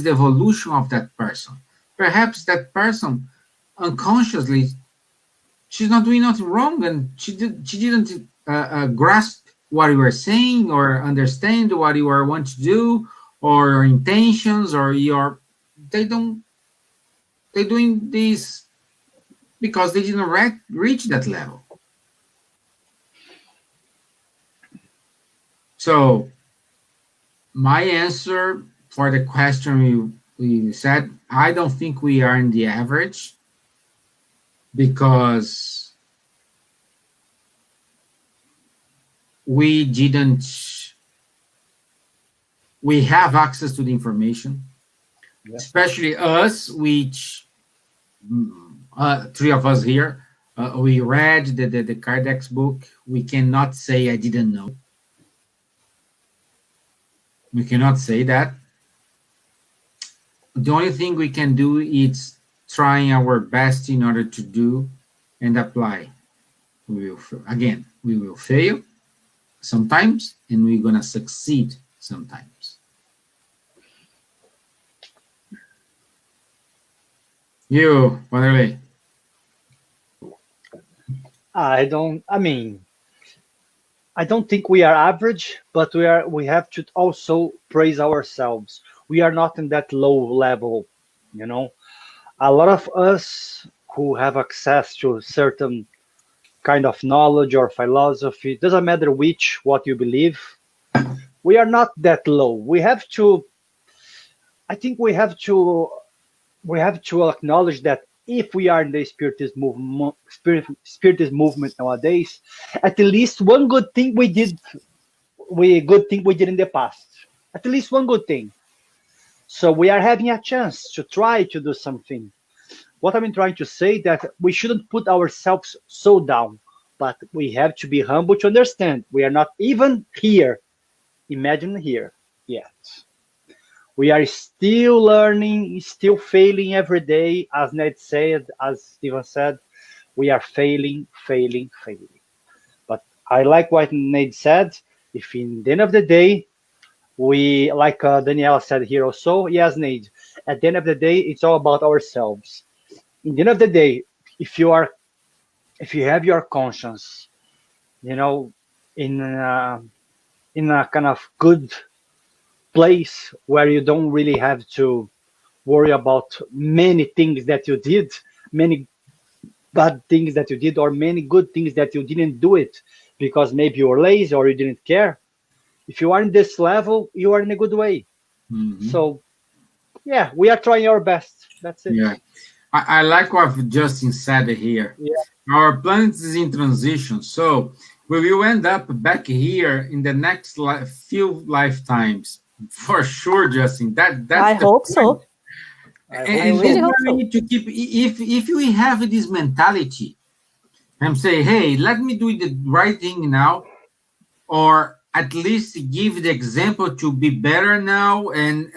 the evolution of that person. Perhaps that person unconsciously she's not doing nothing wrong, and she didn't grasp what you were saying or understand what you are want to do or your intentions or your they don't they're doing this because they didn't reach that level. So my answer for the question we said, I don't think we are in the average because we didn't we have access to the information, Yeah. especially us, which three of us here, we read the Kardec's book. We cannot say I didn't know. We cannot say that. The only thing we can do is trying our best in order to do and apply. We will fail sometimes, and we're gonna succeed sometimes. You, Wanderlei. I don't think we are average, but we have to also praise ourselves. We are not in that low level, you know. A lot of us who have access to certain kind of knowledge or philosophy, doesn't matter which, what you believe, we are not that low. I think we have to acknowledge that if we are in the spiritist movement nowadays, at least one good thing we did in the past. At least one good thing. So we are having a chance to try to do something. What I'm trying to say that we shouldn't put ourselves so down, but we have to be humble to understand we are not even here. Imagine here yet. We are still learning, still failing every day. As Ned said, as Steven said, we are failing, failing, failing. But I like what Ned said. If in the end of the day, we, like Daniela said here also, yes, Ned, at the end of the day, it's all about ourselves. In the end of the day, if you are, if you have your conscience, you know, in in a kind of good place where you don't really have to worry about many things that you did, many bad things that you did, or many good things that you didn't do it because maybe you were lazy or you didn't care. If you are in this level, you are in a good way. Mhm. So yeah, we are trying our best. That's it. Yeah, I like what Justin said here. Yeah. Our planet is in transition, so we will end up back here in the next few lifetimes, for sure, Justin. That's I the hope point. so. I And, I hope and this really is so. hope why we so. need to keep. If we have this mentality and say, "Hey, let me do the right thing now," or at least give the example to be better now and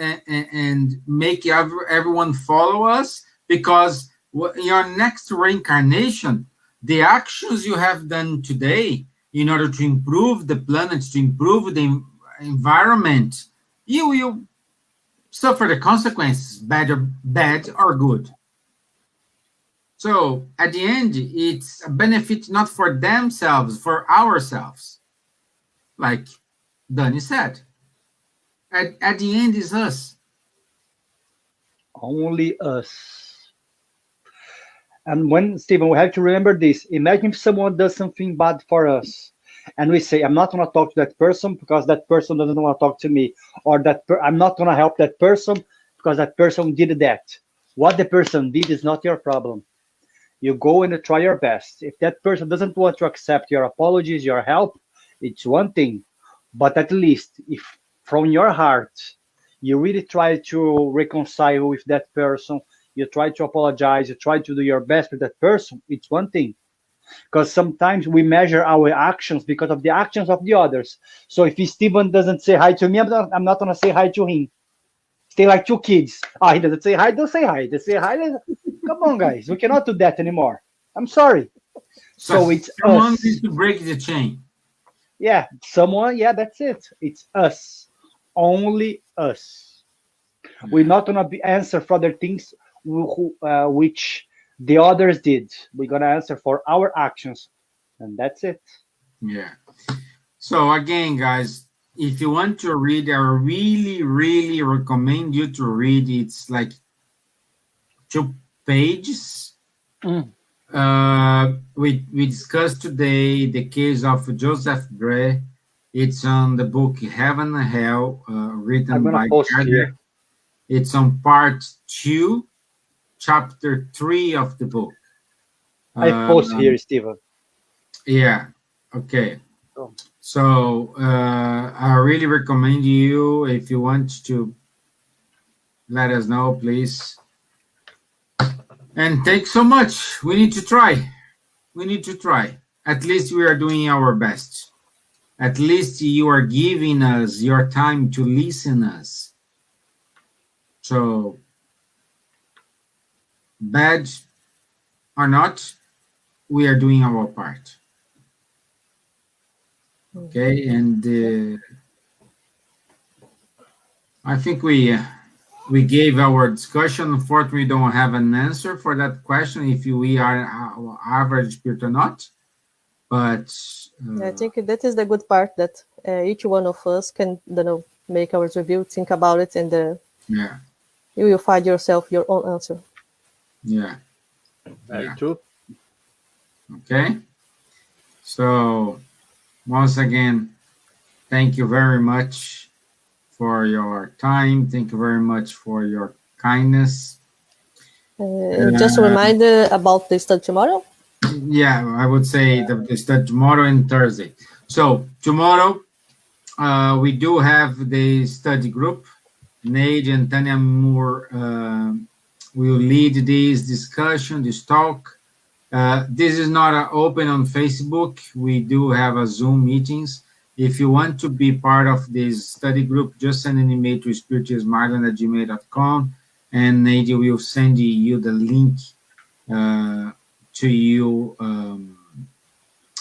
make everyone follow us because your next reincarnation, the actions you have done today in order to improve the planet, to improve the environment, you will suffer the consequences, bad or good. So at the end, it's a benefit not for themselves, for ourselves, like Danny said. At the end is us. Only us. And when, Stephen, we have to remember this. Imagine if someone does something bad for us, and we say, "I'm not going to talk to that person because that person doesn't want to talk to me," or "I'm not going to help that person because that person did that." What the person did is not your problem. You go and try your best. If that person doesn't want to accept your apologies, your help, it's one thing. But at least if from your heart you really try to reconcile with that person, you try to apologize, you try to do your best with that person, it's one thing. Because sometimes we measure our actions because of the actions of the others. So if Steven doesn't say hi to me, I'm not going to say hi to him. Stay like two kids. He doesn't say hi, don't say hi. They say hi. Come on, guys. We cannot do that anymore. I'm sorry. So So it's someone needs us. to break the chain. Yeah, someone. Yeah, that's it. It's us. Only us. We're Yeah. not gonna be answer for other things which The others did. We're gonna answer for our actions, and that's it. Yeah. So again, guys, if you want to read, I really, really recommend you to read. It's like 2 pages. Mm. We discussed today the case of Joseph Bray. It's on the book Heaven and Hell, I'm written gonna by post Gardner. here. It's on part 2, chapter 3 of the book. I post here, Um, Steven. yeah. Okay. Oh. So I really recommend you, if you want to let us know, please. And thanks so much. We need to try. We need to try. At least we are doing our best. At least you are giving us your time to listen us. So bad or not, we are doing our part. Okay, and I think we gave our discussion. Unfortunately, we don't have an answer for that question if we are average spirit or not. But I think that is the good part, that each one of us can, make our review, think about it, and yeah, you will find yourself your own answer. yeah, Very yeah. true. Okay. So once again, thank you very much for your time. Thank you very much for your kindness. Just a reminder about the study tomorrow. Yeah, I would say that tomorrow and Thursday. So tomorrow, we do have the study group. Nate and Tanya Moore will lead this discussion, this talk. This is not open on Facebook. We do have a Zoom meetings. If you want to be part of this study group, just send an email to spiriteersmarlin@gmail.com, and Nate will send you the link to you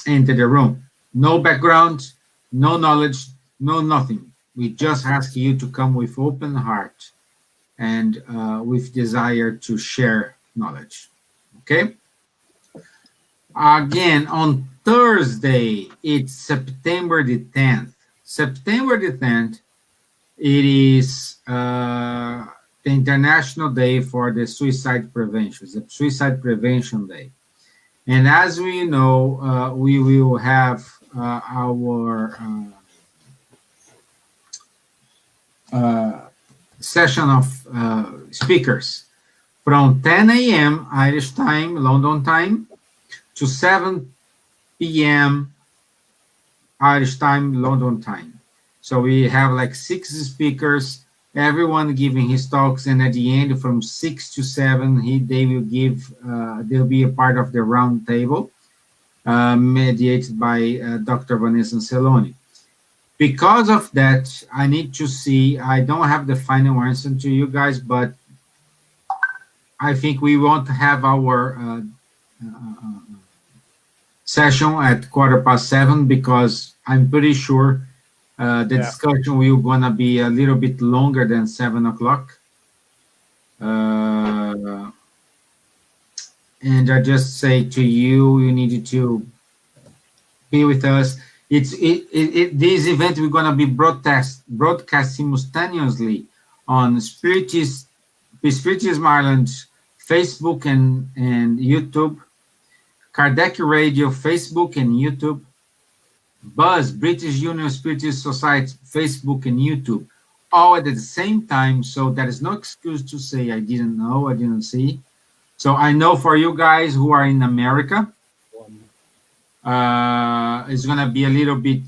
enter the room. No background, no knowledge, no nothing. We just ask you to come with open heart and with desire to share knowledge. Okay? Again, on Thursday, it's September the 10th. September the 10th, it is the International Day for the Suicide Prevention, the Suicide Prevention Day. And as we know, we will have our session of speakers from 10 a.m. Irish time, London time, to 7 p.m. Irish time, London time. So we have like 6 speakers, everyone giving his talks, and at the end, from 6 to 7, they will give. They'll be a part of the round table, mediated by Dr. Vanessa Celoni. Because of that, I need to see. I don't have the final answer to you guys, but I think we want to have our session at 7:15, because I'm pretty sure the discussion will gonna be a little bit longer than 7 o'clock. And I just say to you, you need to be with us. This event we're gonna be broadcast simultaneously on Spiriteers Ireland Facebook and YouTube, Kardec Radio Facebook and YouTube, Buzz British Union Spiritual Society Facebook and YouTube, all at the same time. So there is no excuse to say I didn't know, I didn't see. So I know for you guys who are in America, it's gonna be a little bit.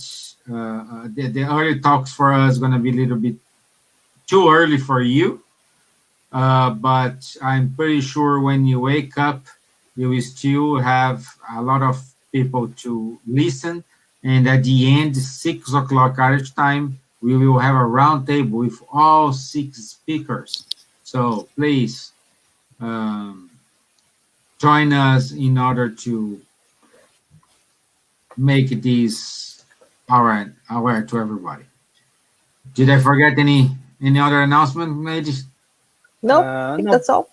The early talks for us gonna be a little bit too early for you. But I'm pretty sure when you wake up, you will still have a lot of people to listen. And at the end, 6 o'clock Irish time, we will have a round table with all 6 speakers. So please join us in order to make this aware to everybody. Did I forget any other announcement, ladies? No, I think No. that's all.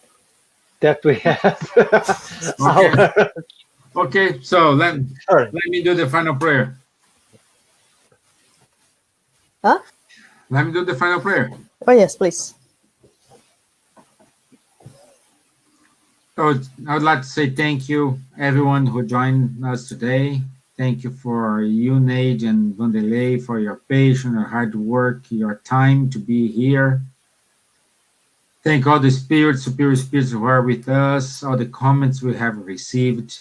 that we have Okay. our Okay. So sorry. let me do the final prayer. Huh? Let me do the final prayer. Oh yes, please. So I would like to say thank you, everyone who joined us today. Thank you for you, Nate and Vanderlei, for your patience, your hard work, your time to be here. Thank all the spirits, superior spirits who are with us, all the comments we have received.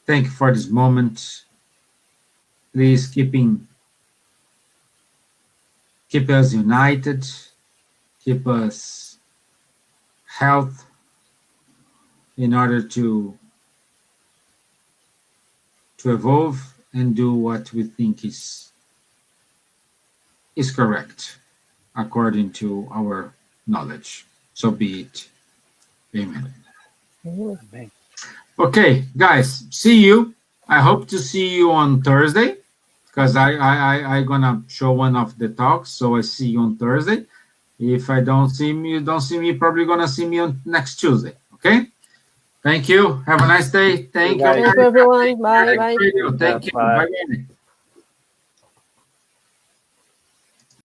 Thank you for this moment. Please keep us united, keep us health in order to evolve and do what we think is correct according to our knowledge. So be it. Amen. Amen. Okay, guys, see you. I hope to see you on Thursday because I gonna show one of the talks. So I see you on Thursday. If I don't see me, you don't see me. Probably gonna see me on next Tuesday. Okay. Thank you. Have a nice day. Thank you. Bye. Thank you, everyone. Bye. Bye. Thank you. Bye. Bye bye.